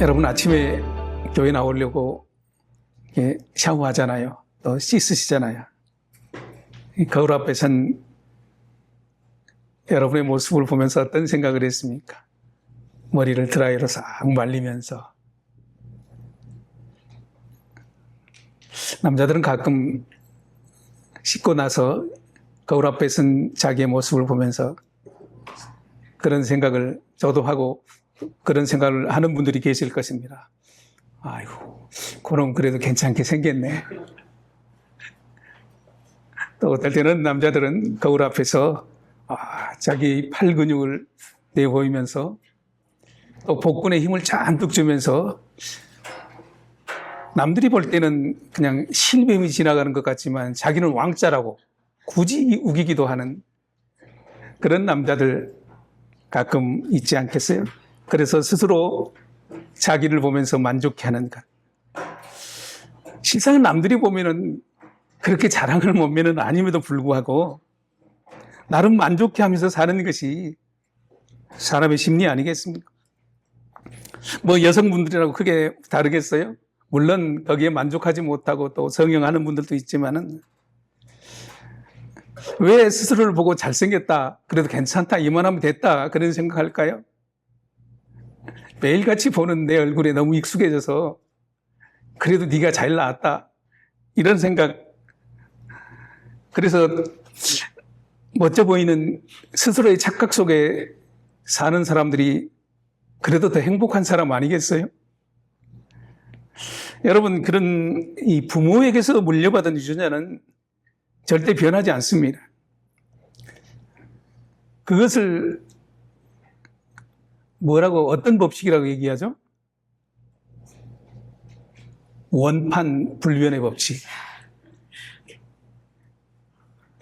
여러분 아침에 교회 나오려고 샤워하잖아요. 또 씻으시잖아요. 거울 앞에 선 여러분의 모습을 보면서 어떤 생각을 했습니까? 머리를 드라이로 싹 말리면서. 남자들은 가끔 씻고 나서 거울 앞에 선 자기의 모습을 보면서 그런 생각을 저도 하고 그런 생각을 하는 분들이 계실 것입니다. 아이고, 그럼 그래도 괜찮게 생겼네. 또 어떨 때는 남자들은 거울 앞에서 자기 팔 근육을 내보이면서 또 복근에 힘을 잔뜩 주면서 남들이 볼 때는 그냥 실뱀이 지나가는 것 같지만 자기는 왕자라고 굳이 우기기도 하는 그런 남자들 가끔 있지 않겠어요? 그래서 스스로 자기를 보면서 만족해하는 것. 실상은 남들이 보면은 그렇게 자랑을 몸매는 아님에도 불구하고 나름 만족해하면서 사는 것이 사람의 심리 아니겠습니까? 뭐 여성분들이라고 크게 다르겠어요? 물론 거기에 만족하지 못하고 또 성형하는 분들도 있지만은 왜 스스로를 보고 잘생겼다, 그래도 괜찮다, 이만하면 됐다 그런 생각할까요? 매일같이 보는 내 얼굴에 너무 익숙해져서 그래도 네가 잘 나왔다 이런 생각. 그래서 멋져 보이는 스스로의 착각 속에 사는 사람들이 그래도 더 행복한 사람 아니겠어요? 여러분, 그런 이 부모에게서 물려받은 유전자는 절대 변하지 않습니다. 그것을 뭐라고, 어떤 법칙이라고 얘기하죠? 원판 불변의 법칙.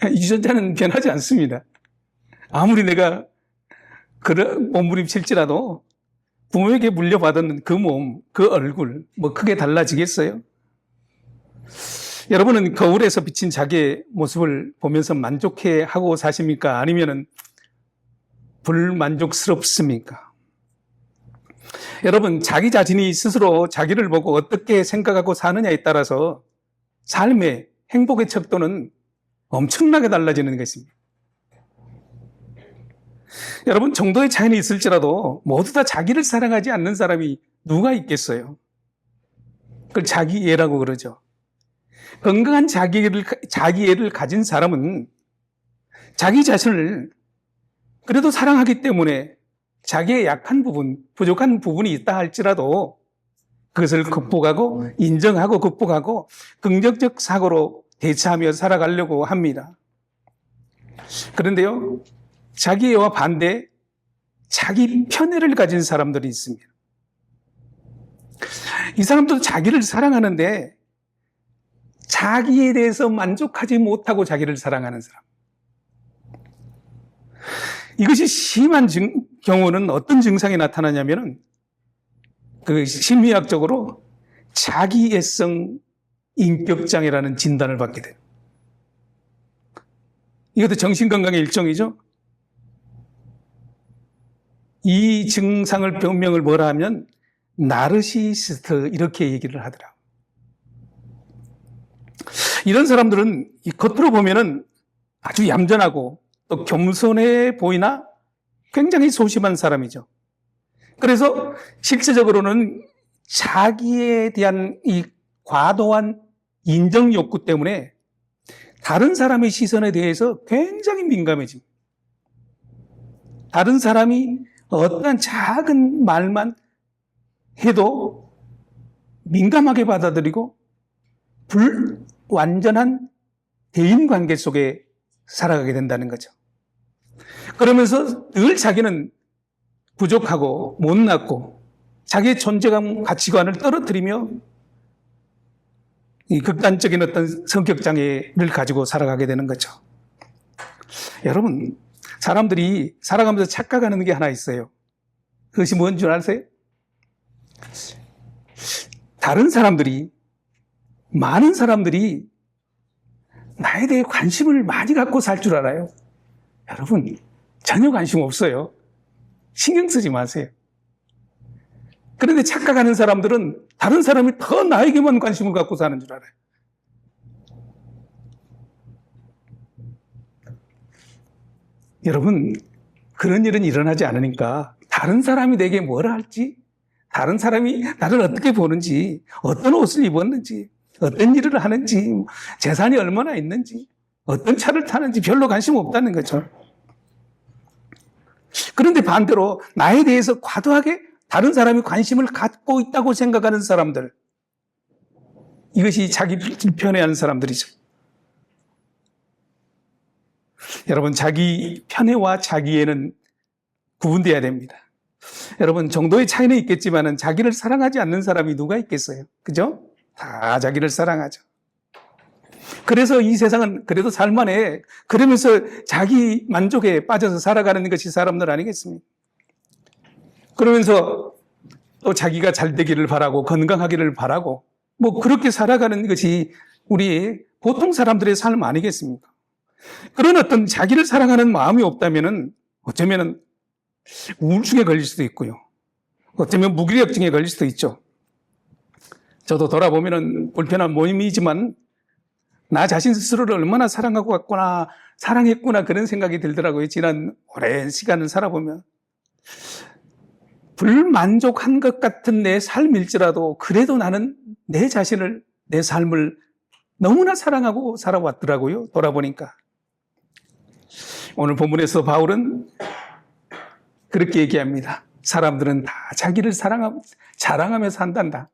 유전자는 변하지 않습니다. 아무리 내가 그런 몸부림칠지라도 부모에게 물려받은 그 몸, 그 얼굴, 뭐 크게 달라지겠어요? 여러분은 거울에서 비친 자기의 모습을 보면서 만족해하고 사십니까? 아니면은 불만족스럽습니까? 여러분, 자기 자신이 스스로 자기를 보고 어떻게 생각하고 사느냐에 따라서 삶의 행복의 척도는 엄청나게 달라지는 것입니다. 여러분, 정도의 차이는 있을지라도 모두 다 자기를 사랑하지 않는 사람이 누가 있겠어요? 그걸 자기애라고 그러죠. 건강한 자기애를 가진 사람은 자기 자신을 그래도 사랑하기 때문에 자기의 약한 부분, 부족한 부분이 있다 할지라도 그것을 극복하고 인정하고 극복하고 긍정적 사고로 대처하며 살아가려고 합니다. 그런데요, 자기애와 반대 자기 편애를 가진 사람들이 있습니다. 이 사람도 자기를 사랑하는데 자기에 대해서 만족하지 못하고 자기를 사랑하는 사람. 이것이 심한 경우는 어떤 증상이 나타나냐면은 그 심리학적으로 자기애성 인격장애라는 진단을 받게 돼요. 이것도 정신건강의 일종이죠. 이 증상을 병명을 뭐라 하면 나르시시스트 이렇게 얘기를 하더라고요. 이런 사람들은 이 겉으로 보면은 아주 얌전하고 또 겸손해 보이나 굉장히 소심한 사람이죠. 그래서 실제적으로는 자기에 대한 이 과도한 인정 욕구 때문에 다른 사람의 시선에 대해서 굉장히 민감해집니다. 다른 사람이 어떠한 작은 말만 해도 민감하게 받아들이고 불완전한 대인관계 속에 살아가게 된다는 거죠. 그러면서 늘 자기는 부족하고 못났고 자기의 존재감, 가치관을 떨어뜨리며 이 극단적인 어떤 성격장애를 가지고 살아가게 되는 거죠. 여러분, 사람들이 살아가면서 착각하는 게 하나 있어요. 그것이 뭔 줄 아세요? 많은 사람들이 나에 대해 관심을 많이 갖고 살 줄 알아요. 여러분, 전혀 관심 없어요. 신경 쓰지 마세요. 그런데 착각하는 사람들은 다른 사람이 더 나에게만 관심을 갖고 사는 줄 알아요. 여러분, 그런 일은 일어나지 않으니까 다른 사람이 내게 뭐라 할지, 다른 사람이 나를 어떻게 보는지, 어떤 옷을 입었는지, 어떤 일을 하는지, 재산이 얼마나 있는지, 어떤 차를 타는지 별로 관심 없다는 거죠. 그런데 반대로 나에 대해서 과도하게 다른 사람이 관심을 갖고 있다고 생각하는 사람들, 이것이 자기 편애하는 사람들이죠. 여러분, 자기 편애와 자기애는 구분돼야 됩니다. 여러분, 정도의 차이는 있겠지만 자기를 사랑하지 않는 사람이 누가 있겠어요? 그죠? 다 자기를 사랑하죠. 그래서 이 세상은 그래도 살만해. 그러면서 자기 만족에 빠져서 살아가는 것이 사람들 아니겠습니까? 그러면서 또 자기가 잘 되기를 바라고 건강하기를 바라고 뭐 그렇게 살아가는 것이 우리 보통 사람들의 삶 아니겠습니까? 그런 어떤 자기를 사랑하는 마음이 없다면은 어쩌면은 우울증에 걸릴 수도 있고요. 어쩌면 무기력증에 걸릴 수도 있죠. 저도 돌아보면은 불편한 모임이지만 나 자신 스스로를 얼마나 사랑하고 갔구나, 사랑했구나 그런 생각이 들더라고요. 지난 오랜 시간을 살아보면. 불만족한 것 같은 내 삶일지라도 그래도 나는 내 자신을, 내 삶을 너무나 사랑하고 살아왔더라고요. 돌아보니까. 오늘 본문에서 바울은 그렇게 얘기합니다. 사람들은 다 자기를 자랑하며 산단다.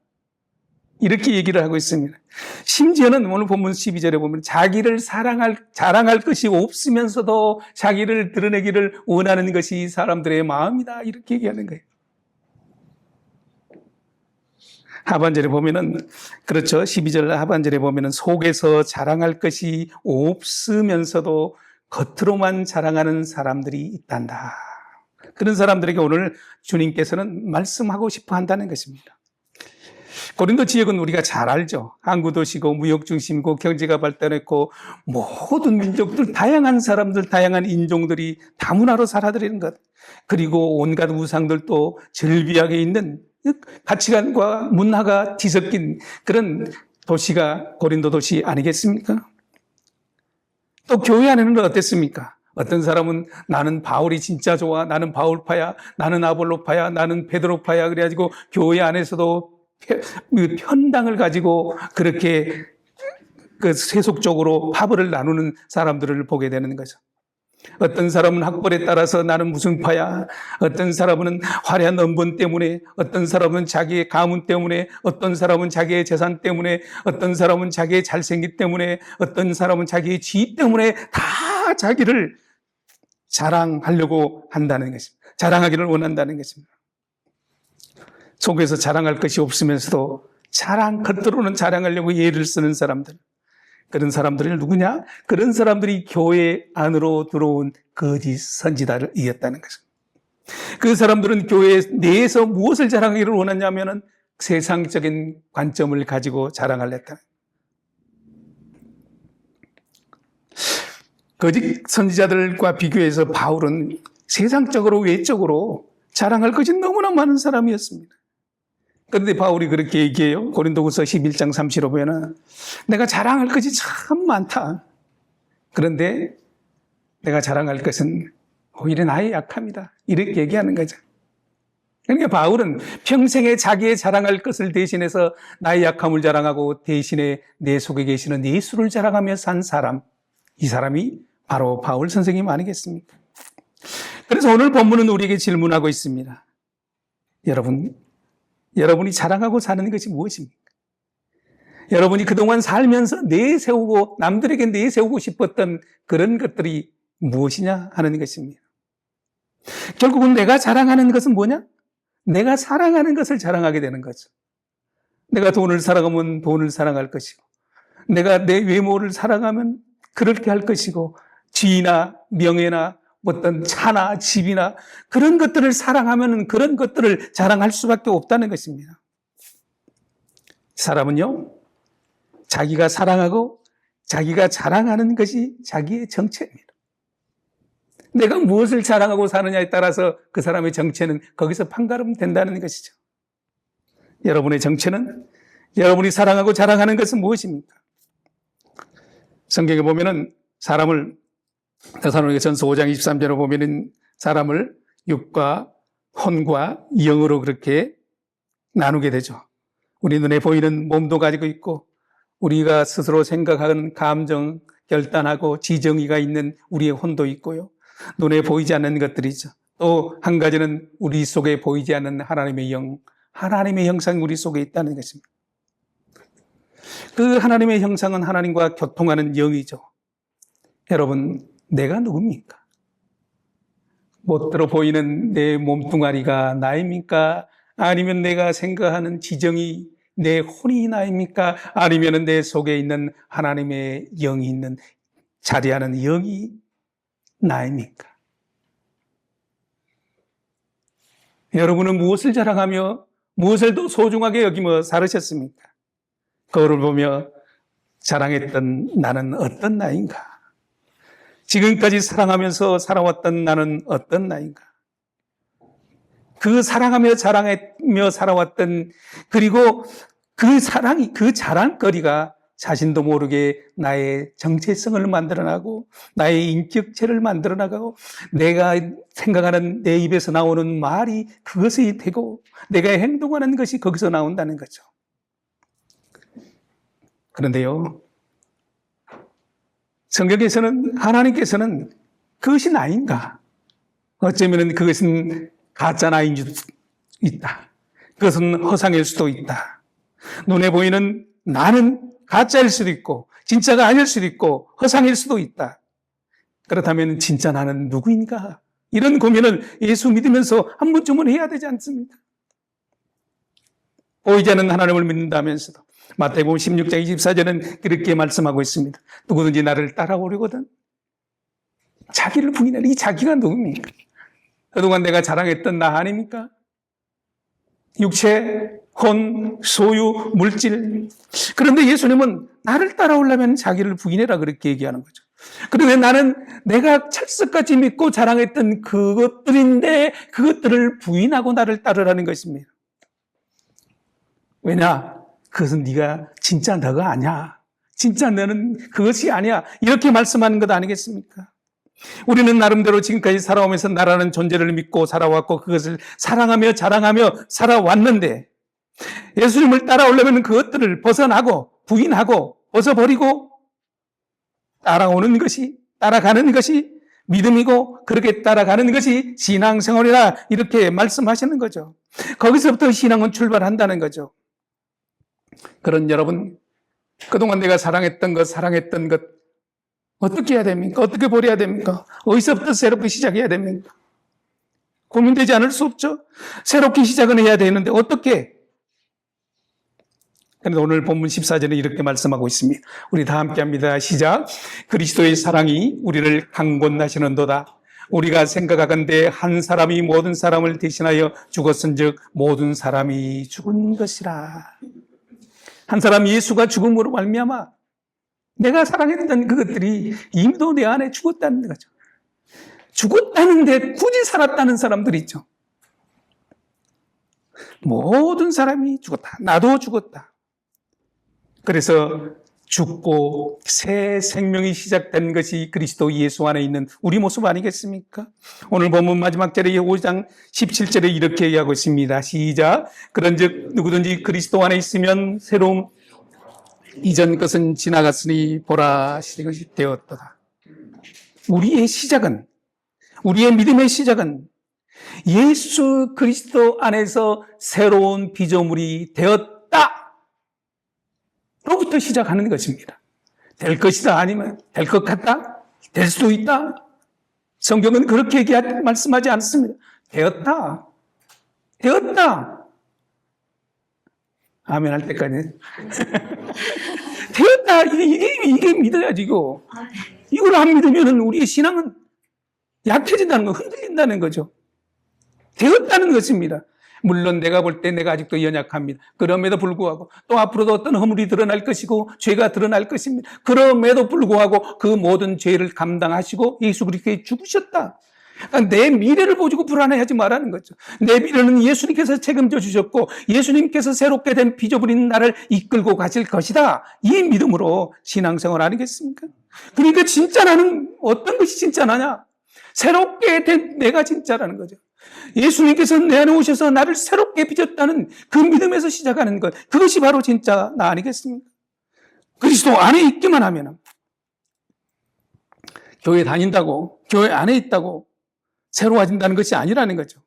이렇게 얘기를 하고 있습니다. 심지어는 오늘 본문 12절에 보면 자기를 자랑할 것이 없으면서도 자기를 드러내기를 원하는 것이 사람들의 마음이다. 이렇게 얘기하는 거예요. 하반절에 보면은, 그렇죠. 12절 하반절에 보면은 속에서 자랑할 것이 없으면서도 겉으로만 자랑하는 사람들이 있단다. 그런 사람들에게 오늘 주님께서는 말씀하고 싶어 한다는 것입니다. 고린도 지역은 우리가 잘 알죠. 항구 도시고 무역 중심이고 경제가 발달했고 모든 민족들, 다양한 사람들, 다양한 인종들이 다문화로 살아들이는 것. 그리고 온갖 우상들도 절비하게 있는 가치관과 문화가 뒤섞인 그런 도시가 고린도 도시 아니겠습니까? 또 교회 안에는 어땠습니까? 어떤 사람은 나는 바울이 진짜 좋아, 나는 바울파야, 나는 아볼로파야, 나는 베드로파야 그래가지고 교회 안에서도 편당을 가지고 그렇게 그 세속적으로 파벌을 나누는 사람들을 보게 되는 거죠. 어떤 사람은 학벌에 따라서 나는 무슨 파야, 어떤 사람은 화려한 언본 때문에, 어떤 사람은 자기의 가문 때문에, 어떤 사람은 자기의 재산 때문에, 어떤 사람은 자기의 잘생김 때문에, 어떤 사람은 자기의 지위 때문에 다 자기를 자랑하려고 한다는 것입니다. 자랑하기를 원한다는 것입니다. 속에서 자랑할 것이 없으면서도 겉으로는 자랑하려고 예를 쓰는 사람들. 그런 사람들이 누구냐? 그런 사람들이 교회 안으로 들어온 거짓 선지자들이었다는 것입니다. 그 사람들은 교회 내에서 무엇을 자랑하기를 원하냐면은 세상적인 관점을 가지고 자랑을 했다. 거짓 선지자들과 비교해서 바울은 세상적으로 외적으로 자랑할 것이 너무나 많은 사람이었습니다. 그런데 바울이 그렇게 얘기해요. 고린도후서 11장 30로 보면 내가 자랑할 것이 참 많다. 그런데 내가 자랑할 것은 오히려 나의 약함이다. 이렇게 얘기하는 거죠. 그러니까 바울은 평생에 자기의 자랑할 것을 대신해서 나의 약함을 자랑하고 대신에 내 속에 계시는 예수를 자랑하며 산 사람. 이 사람이 바로 바울 선생님 아니겠습니까? 그래서 오늘 본문은 우리에게 질문하고 있습니다. 여러분이 자랑하고 사는 것이 무엇입니까? 여러분이 그동안 살면서 내세우고 남들에게 내세우고 싶었던 그런 것들이 무엇이냐 하는 것입니다. 결국은 내가 자랑하는 것은 뭐냐? 내가 사랑하는 것을 자랑하게 되는 거죠. 내가 돈을 사랑하면 돈을 사랑할 것이고, 내가 내 외모를 사랑하면 그렇게 할 것이고, 지위나 명예나 어떤 차나 집이나 그런 것들을 사랑하면 그런 것들을 자랑할 수밖에 없다는 것입니다. 사람은요, 자기가 사랑하고 자기가 자랑하는 것이 자기의 정체입니다. 내가 무엇을 자랑하고 사느냐에 따라서 그 사람의 정체는 거기서 판가름 된다는 것이죠. 여러분의 정체는, 여러분이 사랑하고 자랑하는 것은 무엇입니까? 성경에 보면은 사람을, 데살로니가전서 5장 23절에 보면은 사람을 육과 혼과 영으로 그렇게 나누게 되죠. 우리 눈에 보이는 몸도 가지고 있고, 우리가 스스로 생각하는 감정, 결단하고 지정의가 있는 우리의 혼도 있고요. 눈에 보이지 않는 것들이죠. 또 한 가지는 우리 속에 보이지 않는 하나님의 영, 하나님의 형상이 우리 속에 있다는 것입니다. 그 하나님의 형상은 하나님과 교통하는 영이죠. 여러분, 내가 누굽니까? 멋대로 보이는 내 몸뚱아리가 나입니까? 아니면 내가 생각하는 지정이 내 혼이 나입니까? 아니면 내 속에 있는 하나님의 영이 있는, 자리하는 영이 나입니까? 여러분은 무엇을 자랑하며 무엇을 더 소중하게 여기며 살으셨습니까? 거울을 보며 자랑했던 나는 어떤 나인가? 지금까지 사랑하면서 살아왔던 나는 어떤 나인가? 그 사랑하며 자랑하며 살아왔던, 그리고 그 사랑이, 그 자랑거리가 자신도 모르게 나의 정체성을 만들어나고 나의 인격체를 만들어나가고 내가 생각하는 내 입에서 나오는 말이 그것이 되고 내가 행동하는 것이 거기서 나온다는 거죠. 그런데요, 성경에서는, 하나님께서는 그것이 나인가? 어쩌면 그것은 가짜 나인 줄 있다. 그것은 허상일 수도 있다. 눈에 보이는 나는 가짜일 수도 있고 진짜가 아닐 수도 있고 허상일 수도 있다. 그렇다면 진짜 나는 누구인가? 이런 고민을 예수 믿으면서 한 번쯤은 해야 되지 않습니까? 보이지 않는 하나님을 믿는다면서도 마태복음 16장 24절은 그렇게 말씀하고 있습니다. 누구든지 나를 따라오려거든 자기를 부인하라. 이 자기가 누굽니까? 그동안 내가 자랑했던 나 아닙니까? 육체, 혼, 소유, 물질. 그런데 예수님은 나를 따라오려면 자기를 부인해라 그렇게 얘기하는 거죠. 그런데 나는 내가 철석같이 믿고 자랑했던 그것들인데 그것들을 부인하고 나를 따르라는 것입니다. 왜냐? 그것은 네가 진짜 너가 아니야. 진짜 너는 그것이 아니야. 이렇게 말씀하는 것 아니겠습니까? 우리는 나름대로 지금까지 살아오면서 나라는 존재를 믿고 살아왔고 그것을 사랑하며 자랑하며 살아왔는데 예수님을 따라오려면 그것들을 벗어나고 부인하고 벗어버리고 따라가는 것이 믿음이고 그렇게 따라가는 것이 신앙생활이라 이렇게 말씀하시는 거죠. 거기서부터 신앙은 출발한다는 거죠. 그런 여러분, 그동안 내가 사랑했던 것 어떻게 해야 됩니까? 어떻게 버려야 됩니까? 어디서부터 새롭게 시작해야 됩니까? 고민되지 않을 수 없죠. 새롭게 시작은 해야 되는데 어떻게? 그런데 오늘 본문 14절에 이렇게 말씀하고 있습니다. 우리 다 함께 합니다. 시작. 그리스도의 사랑이 우리를 강권하시는도다. 우리가 생각하건대 한 사람이 모든 사람을 대신하여 죽었은즉 모든 사람이 죽은 것이라. 한 사람 예수가 죽음으로 말미암아 내가 사랑했던 그것들이 이미도 내 안에 죽었다는 거죠. 죽었다는데 굳이 살았다는 사람들이 있죠. 모든 사람이 죽었다. 나도 죽었다. 그래서 죽고 새 생명이 시작된 것이 그리스도 예수 안에 있는 우리 모습 아니겠습니까? 오늘 본문 마지막 절에 5장 17절에 이렇게 얘기하고 있습니다. 시작. 그런즉 누구든지 그리스도 안에 있으면 새로운 이전 것은 지나갔으니 보라 새 것이 되었도다. 우리의 시작은, 우리의 믿음의 시작은 예수 그리스도 안에서 새로운 피조물이 되었다 로부터 시작하는 것입니다. 될 것이다 아니면 될 것 같다? 될 수도 있다? 성경은 그렇게 말씀하지 않습니다. 되었다. 아멘 할 때까지. 되었다. 이게 믿어야지, 이거. 이걸 안 믿으면 우리의 신앙은 약해진다는 거, 흔들린다는 거죠. 되었다는 것입니다. 물론 내가 볼 때 내가 아직도 연약합니다. 그럼에도 불구하고 또 앞으로도 어떤 허물이 드러날 것이고 죄가 드러날 것입니다. 그럼에도 불구하고 그 모든 죄를 감당하시고 예수 그리스도께 죽으셨다. 그러니까 내 미래를 보고 불안해하지 말라는 거죠. 내 미래는 예수님께서 책임져 주셨고 예수님께서 새롭게 된 빚어버린 나를 이끌고 가실 것이다. 이 믿음으로 신앙생활 아니겠습니까? 그러니까 진짜 나는 어떤 것이 진짜 나냐? 새롭게 된 내가 진짜라는 거죠. 예수님께서 내 안에 오셔서 나를 새롭게 빚었다는 그 믿음에서 시작하는 것, 그것이 바로 진짜 나 아니겠습니까? 그리스도 안에 있기만 하면 교회 다닌다고, 교회 안에 있다고 새로워진다는 것이 아니라는 거죠.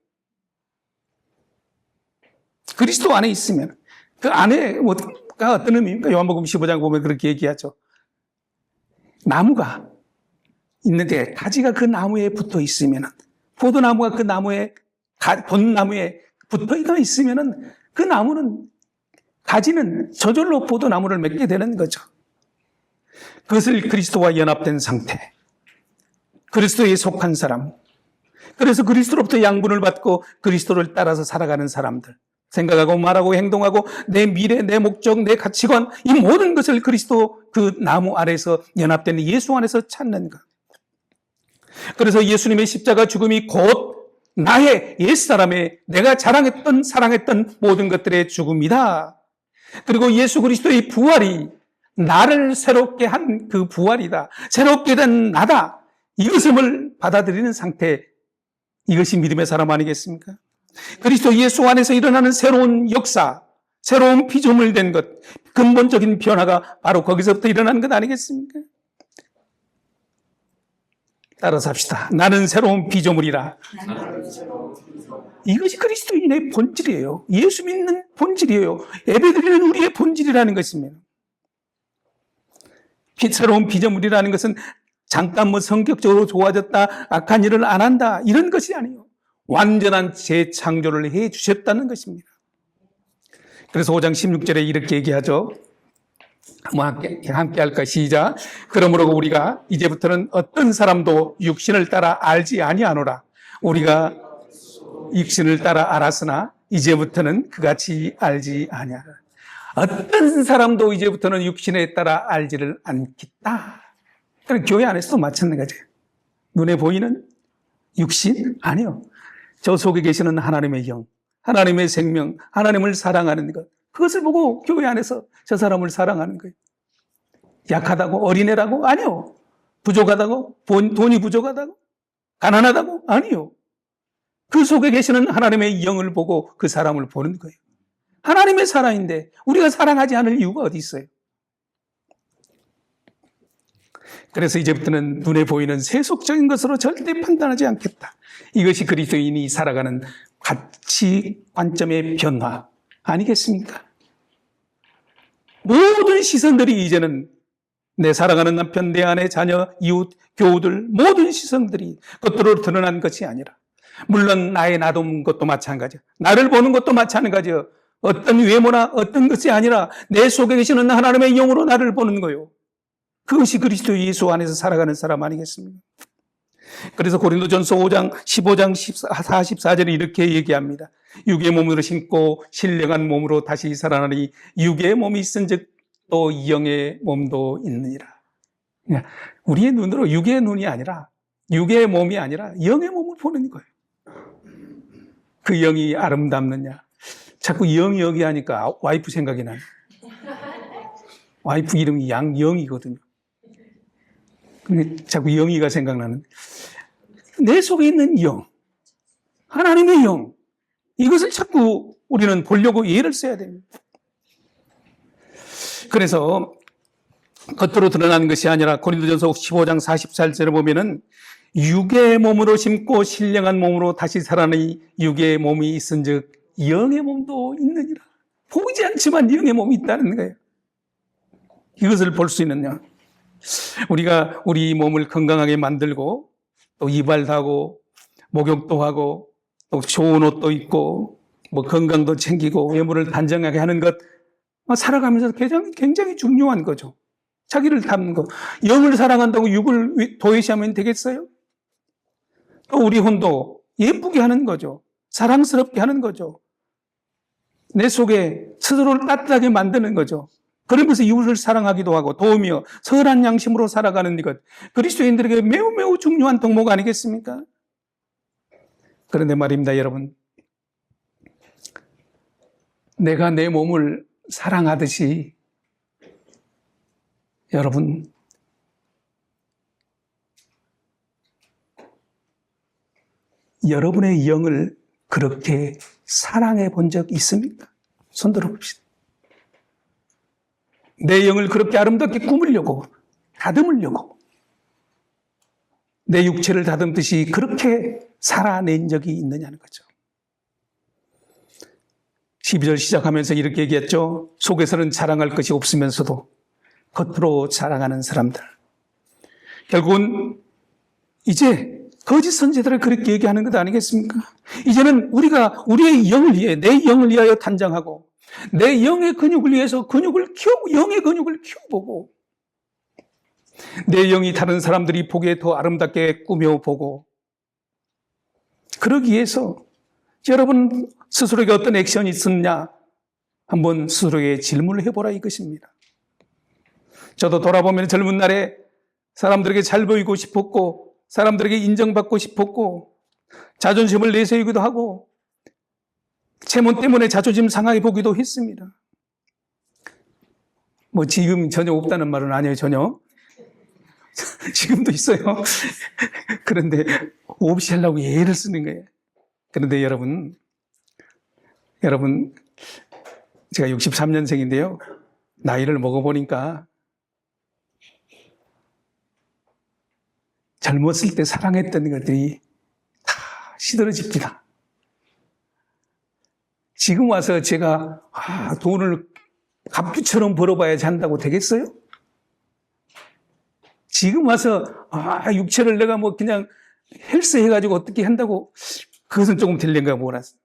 그리스도 안에 있으면 그 안에 뭐가 어떤 의미입니까? 요한복음 15장 보면 그렇게 얘기하죠. 나무가 있는데 가지가 그 나무에 붙어 있으면, 포도나무가 그 나무에 본나무에 붙어 있으면 그 나무는, 가지는 저절로 포도나무를 맺게 되는 거죠. 그것을 그리스도와 연합된 상태, 그리스도에 속한 사람, 그래서 그리스도로부터 양분을 받고 그리스도를 따라서 살아가는 사람들, 생각하고 말하고 행동하고 내 미래, 내 목적, 내 가치관, 이 모든 것을 그리스도 그 나무 아래서 연합된 예수 안에서 찾는 것. 그래서 예수님의 십자가 죽음이 곧 나의 옛사람의, 내가 자랑했던 사랑했던 모든 것들의 죽음이다. 그리고 예수 그리스도의 부활이 나를 새롭게 한 그 부활이다. 새롭게 된 나다. 이것을 받아들이는 상태, 이것이 믿음의 사람 아니겠습니까? 그리스도 예수 안에서 일어나는 새로운 역사, 새로운 피조물 된 것, 근본적인 변화가 바로 거기서부터 일어나는 것 아니겠습니까? 따라서 합시다. 나는 새로운 피조물이라. 이것이 그리스도인의 본질이에요. 예수 믿는 본질이에요. 예배드리는 우리의 본질이라는 것입니다. 새로운 피조물이라는 것은 잠깐 뭐 성격적으로 좋아졌다, 악한 일을 안 한다, 이런 것이 아니에요. 완전한 재창조를 해 주셨다는 것입니다. 그래서 5장 16절에 이렇게 얘기하죠. 함께 할까? 시작. 그러므로 우리가 이제부터는 어떤 사람도 육신을 따라 알지 아니하노라. 우리가 육신을 따라 알았으나 이제부터는 그같이 알지 아니하노라. 어떤 사람도 이제부터는 육신에 따라 알지를 않겠다. 그럼 교회 안에서도 마찬가지예요. 눈에 보이는 육신? 아니요. 저 속에 계시는 하나님의 영, 하나님의 생명, 하나님을 사랑하는 것, 그것을 보고 교회 안에서 저 사람을 사랑하는 거예요. 약하다고? 어린애라고? 아니요. 부족하다고? 돈이 부족하다고? 가난하다고? 아니요. 그 속에 계시는 하나님의 영을 보고 그 사람을 보는 거예요. 하나님의 사랑인데 우리가 사랑하지 않을 이유가 어디 있어요? 그래서 이제부터는 눈에 보이는 세속적인 것으로 절대 판단하지 않겠다. 이것이 그리스도인이 살아가는 가치 관점의 변화 아니겠습니까? 모든 시선들이 이제는 내 사랑하는 남편, 내 아내, 자녀, 이웃, 교우들 모든 시선들이 겉으로 드러난 것이 아니라, 물론 나의 놔둔 것도 마찬가지야. 나를 보는 것도 마찬가지야. 어떤 외모나 어떤 것이 아니라 내 속에 계시는 하나님의 영으로 나를 보는 거예요. 그것이 그리스도 예수 안에서 살아가는 사람 아니겠습니까? 그래서 고린도전서 5장 15장 44절에 이렇게 얘기합니다. 육의 몸으로 신고 신령한 몸으로 다시 살아나니 육의 몸이 있은즉 또 영의 몸도 있느니라. 우리의 눈으로 육의 눈이 아니라, 육의 몸이 아니라 영의 몸을 보는 거예요. 그 영이 아름답느냐. 자꾸 영이 여기 하니까 와이프 생각이 나요. 와이프 이름이 양영이거든요. 근데 자꾸 영이가 생각나는. 내 속에 있는 영, 하나님의 영, 이것을 자꾸 우리는 보려고 예를 써야 됩니다. 그래서 겉으로 드러나는 것이 아니라 고린도전서 15장 44절에 보면은 육의 몸으로 심고 신령한 몸으로 다시 살아나니 육의 몸이 있은즉 영의 몸도 있느니라. 보이지 않지만 영의 몸이 있다는 거예요. 이것을 볼 수 있느냐? 우리가 우리 몸을 건강하게 만들고 또 이발도 하고 목욕도 하고 또 좋은 옷도 입고 뭐 건강도 챙기고 외모를 단정하게 하는 것, 살아가면서 굉장히 중요한 거죠. 자기를 담는 거. 영을 사랑한다고 육을 도외시하면 되겠어요? 또 우리 혼도 예쁘게 하는 거죠. 사랑스럽게 하는 거죠. 내 속에 스스로를 따뜻하게 만드는 거죠. 그러면서 이웃을 사랑하기도 하고 도우며 선한 양심으로 살아가는 것, 그리스도인들에게 매우 중요한 덕목 아니겠습니까? 그런데 말입니다, 여러분. 내가 내 몸을 사랑하듯이 여러분, 여러분의 영을 그렇게 사랑해 본 적 있습니까? 손 들어봅시다. 내 영을 그렇게 아름답게 꾸미려고, 다듬으려고, 내 육체를 다듬듯이 그렇게 살아낸 적이 있느냐는 거죠. 12절 시작하면서 이렇게 얘기했죠. 속에서는 자랑할 것이 없으면서도 겉으로 자랑하는 사람들. 결국은 이제 거짓 선지자들을 그렇게 얘기하는 것 아니겠습니까? 이제는 우리가 우리의 영을 위해, 내 영을 위하여 단장하고 내 영의 근육을 위해서 근육을 키우고, 영의 근육을 키워보고, 내 영이 다른 사람들이 보기에 더 아름답게 꾸며보고, 그러기 위해서 여러분 스스로에게 어떤 액션이 있었냐, 한번 스스로에게 질문을 해보라 이것입니다. 저도 돌아보면 젊은 날에 사람들에게 잘 보이고 싶었고, 사람들에게 인정받고 싶었고, 자존심을 내세우기도 하고, 체면 때문에 자존심 상하게 보기도 했습니다. 뭐 지금 전혀 없다는 말은 아니에요, 전혀. 지금도 있어요. 그런데 없이 하려고 예를 쓰는 거예요. 그런데 여러분, 제가 63년생인데요. 나이를 먹어보니까 젊었을 때 사랑했던 것들이 다 시들어집니다. 지금 와서 제가 돈을 갑주처럼 벌어봐야지 한다고 되겠어요? 지금 와서 육체를 내가 뭐 그냥 헬스 해가지고 어떻게 한다고, 그것은 조금 될는가 몰랐어요.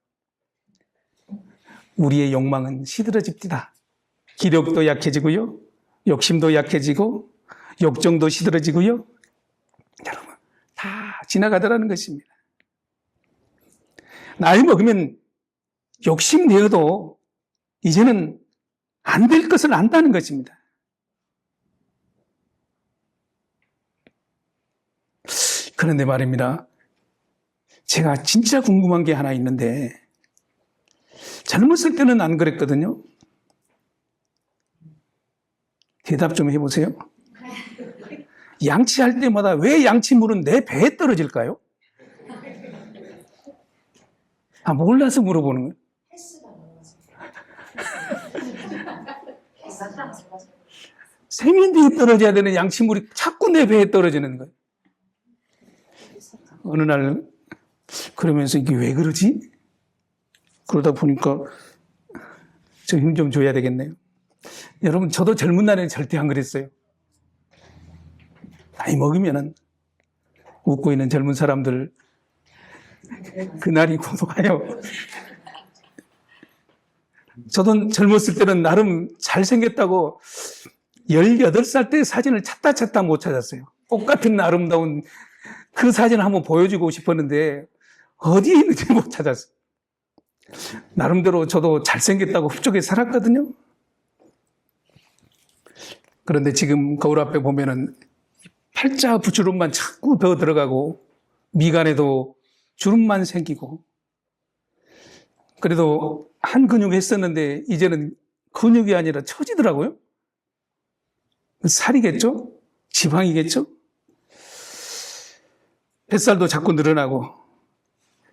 우리의 욕망은 시들어집니다. 기력도 약해지고요, 욕심도 약해지고, 욕정도 시들어지고요. 여러분, 다 지나가더라는 것입니다. 나이 먹으면 욕심내어도 이제는 안 될 것을 안다는 것입니다. 그런데 말입니다. 제가 진짜 궁금한 게 하나 있는데, 젊었을 때는 안 그랬거든요. 대답 좀 해보세요. 양치할 때마다 왜 양치물은 내 배에 떨어질까요? 몰라서 물어보는 거예요. 세면대에 떨어져야 되는 양치물이 자꾸 내 배에 떨어지는 거예요. 어느 날 그러면서 이게 왜 그러지? 그러다 보니까 저 힘 좀 줘야 되겠네요. 여러분, 저도 젊은 날에는 절대 안 그랬어요. 나이 먹으면은 웃고 있는 젊은 사람들, 그날이 곧 와요. 저도 젊었을 때는 나름 잘생겼다고 18살 때 사진을 찾다 못 찾았어요. 똑같은 아름다운 그 사진을 한번 보여주고 싶었는데 어디에 있는지 못 찾았어요. 나름대로 저도 잘생겼다고 흡족해 살았거든요. 그런데 지금 거울 앞에 보면은 팔자 부주름만 자꾸 더 들어가고, 미간에도 주름만 생기고, 그래도 한 근육 했었는데 이제는 근육이 아니라 처지더라고요. 살이겠죠? 지방이겠죠? 뱃살도 자꾸 늘어나고.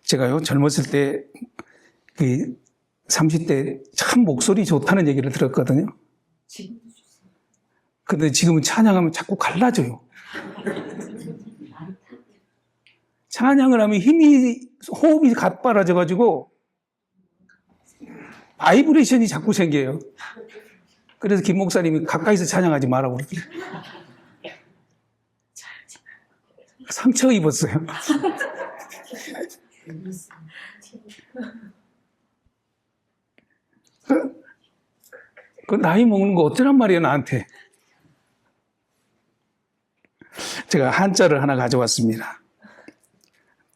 제가요, 젊었을 때 30대 참 목소리 좋다는 얘기를 들었거든요. 근데 지금은 찬양하면 자꾸 갈라져요. 찬양을 하면 호흡이 가빠라져가지고 바이브레이션이 자꾸 생겨요. 그래서 김 목사님이 가까이서 찬양하지 말라고 그러더라고요. 상처 입었어요. 그 나이 먹는 거 어쩌란 말이에요, 나한테. 제가 한자를 하나 가져왔습니다.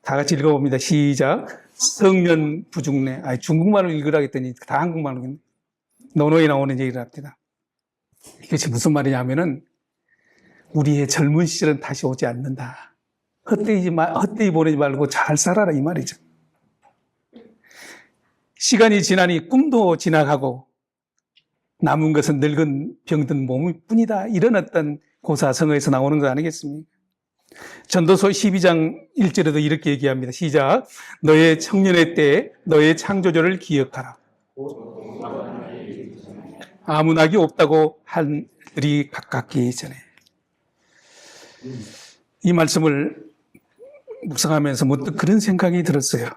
다 같이 읽어봅니다. 시작. 성면부중래. 중국말을 읽으라 했더니 다 한국말로 읽네. 논어에 나오는 얘기를 합니다. 이것이 무슨 말이냐면은, 우리의 젊은 시절은 다시 오지 않는다. 헛되이 보내지 말고 잘 살아라, 이 말이죠. 시간이 지나니 꿈도 지나가고 남은 것은 늙은 병든 몸뿐이다. 이런 어떤 고사성어에서 나오는 거 아니겠습니까? 전도서 12장 1절에도 이렇게 얘기합니다. 시작. 너의 청년의 때에 너의 창조주를 기억하라. 아무 낙이 없다고 한 들이 가깝기 전에. 이 말씀을 묵상하면서 문득 그런 생각이 들었어요.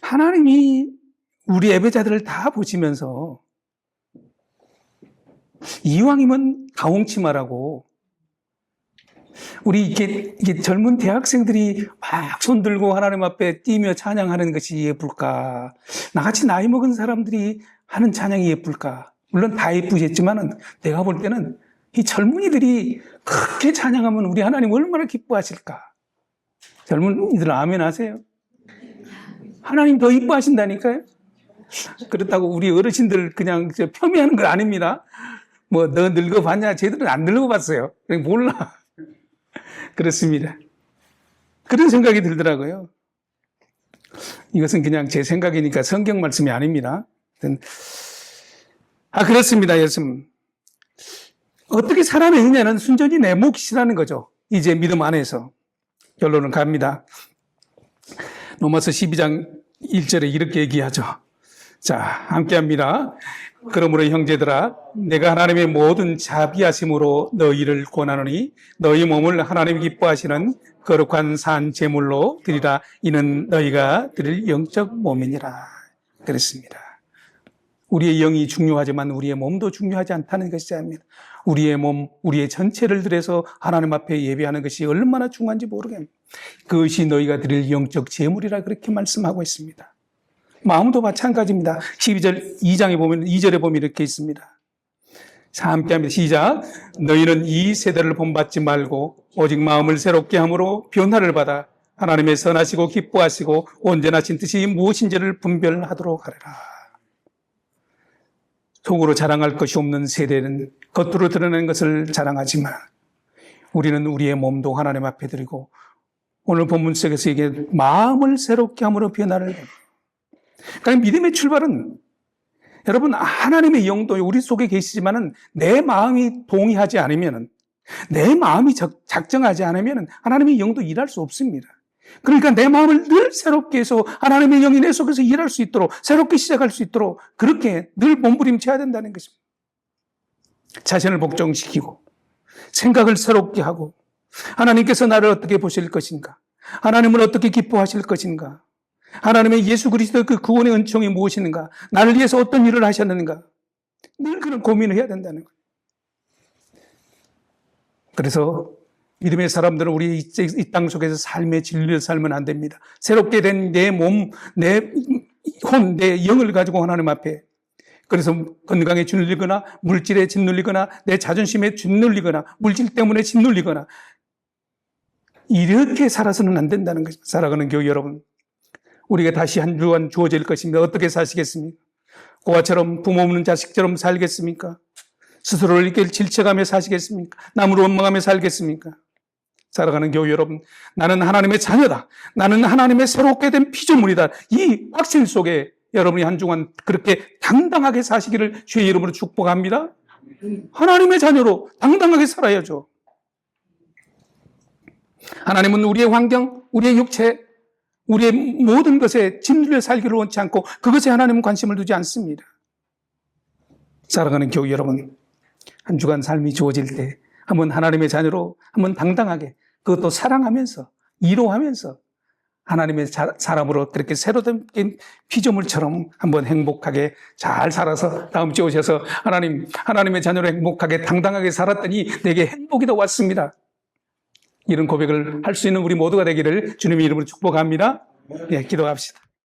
하나님이 우리 예배자들을 다 보시면서 이왕이면 가홍치마라고 우리 이게 젊은 대학생들이 막 손들고 하나님 앞에 뛰며 찬양하는 것이 예쁠까? 나같이 나이 먹은 사람들이 하는 찬양이 예쁠까? 물론 다 예쁘겠지만은 내가 볼 때는 이 젊은이들이 그렇게 찬양하면 우리 하나님 얼마나 기뻐하실까? 젊은이들 아멘 하세요? 하나님 더 이뻐하신다니까요? 그렇다고 우리 어르신들 그냥 폄훼하는 거 아닙니다. 뭐 너 늙어봤냐? 쟤들은 안 늙어봤어요. 몰라. 그렇습니다. 그런 생각이 들더라고요. 이것은 그냥 제 생각이니까 성경 말씀이 아닙니다. 그렇습니다. 예수님. 어떻게 살아내느냐는 순전히 내 몫이라는 거죠. 이제 믿음 안에서. 결론은 갑니다. 로마서 12장 1절에 이렇게 얘기하죠. 자, 함께 합니다. 그러므로 형제들아, 내가 하나님의 모든 자비하심으로 너희를 권하노니 너희 몸을 하나님 기뻐하시는 거룩한 산 제물로 드리라. 이는 너희가 드릴 영적 몸이니라. 그랬습니다. 우리의 영이 중요하지만 우리의 몸도 중요하지 않다는 것이 아닙니다. 우리의 몸, 우리의 전체를 들여서 하나님 앞에 예배하는 것이 얼마나 중요한지 모르겠습니다. 그것이 너희가 드릴 영적 제물이라 그렇게 말씀하고 있습니다. 마음도 마찬가지입니다. 2장에 보면 2절에 보면 이렇게 있습니다. 자, 함께 합니다. 시작. 너희는 이 세대를 본받지 말고 오직 마음을 새롭게 함으로 변화를 받아 하나님의 선하시고 기뻐하시고 온전하신 뜻이 무엇인지를 분별하도록 하리라. 속으로 자랑할 것이 없는 세대는 겉으로 드러내는 것을 자랑하지만 우리는 우리의 몸도 하나님 앞에 드리고 오늘 본문 속에서 이게 마음을 새롭게 함으로 변화를 받아. 그러니까 믿음의 출발은 여러분 하나님의 영도 우리 속에 계시지만은 내 마음이 동의하지 않으면은 내 마음이 작정하지 않으면은 하나님의 영도 일할 수 없습니다. 그러니까 내 마음을 늘 새롭게 해서 하나님의 영이 내 속에서 일할 수 있도록 새롭게 시작할 수 있도록 그렇게 늘 몸부림쳐야 된다는 것입니다. 자신을 복종시키고 생각을 새롭게 하고 하나님께서 나를 어떻게 보실 것인가? 하나님을 어떻게 기뻐하실 것인가? 하나님의 예수 그리스도의 그 구원의 은총이 무엇인가? 나를 위해서 어떤 일을 하셨는가? 늘 그런 고민을 해야 된다는 거예요. 그래서 믿음의 사람들은 우리 이 땅 속에서 삶의 진리를 살면 안 됩니다. 새롭게 된 내 몸, 내 혼, 내 영을 가지고 하나님 앞에 그래서 건강에 짓눌리거나 물질에 짓눌리거나 내 자존심에 짓눌리거나 물질 때문에 짓눌리거나 이렇게 살아서는 안 된다는 것입니다. 살아가는 교회 여러분, 우리가 다시 한 주간 주어질 것입니다. 어떻게 사시겠습니까? 고아처럼 부모 없는 자식처럼 살겠습니까? 스스로를 이렇게 질책하며 사시겠습니까? 남을 원망하며 살겠습니까? 살아가는 교회 여러분, 나는 하나님의 자녀다. 나는 하나님의 새롭게 된 피조물이다. 이 확신 속에 여러분이 한 주간 그렇게 당당하게 사시기를 주의 이름으로 축복합니다. 하나님의 자녀로 당당하게 살아야죠. 하나님은 우리의 환경, 우리의 육체, 우리의 모든 것에 진리를 살기를 원치 않고 그것에 하나님은 관심을 두지 않습니다. 살아가는 교회 여러분, 한 주간 삶이 주어질 때 한번 하나님의 자녀로 한번 당당하게 그것도 사랑하면서 이로하면서 하나님의 사람으로 그렇게 새로 된 피조물처럼 한번 행복하게 잘 살아서 다음 주에 오셔서 하나님의 자녀로 행복하게 당당하게 살았더니 내게 행복이 더 왔습니다. 이런 고백을 할 수 있는 우리 모두가 되기를 주님의 이름으로 축복합니다. 네, 기도합시다.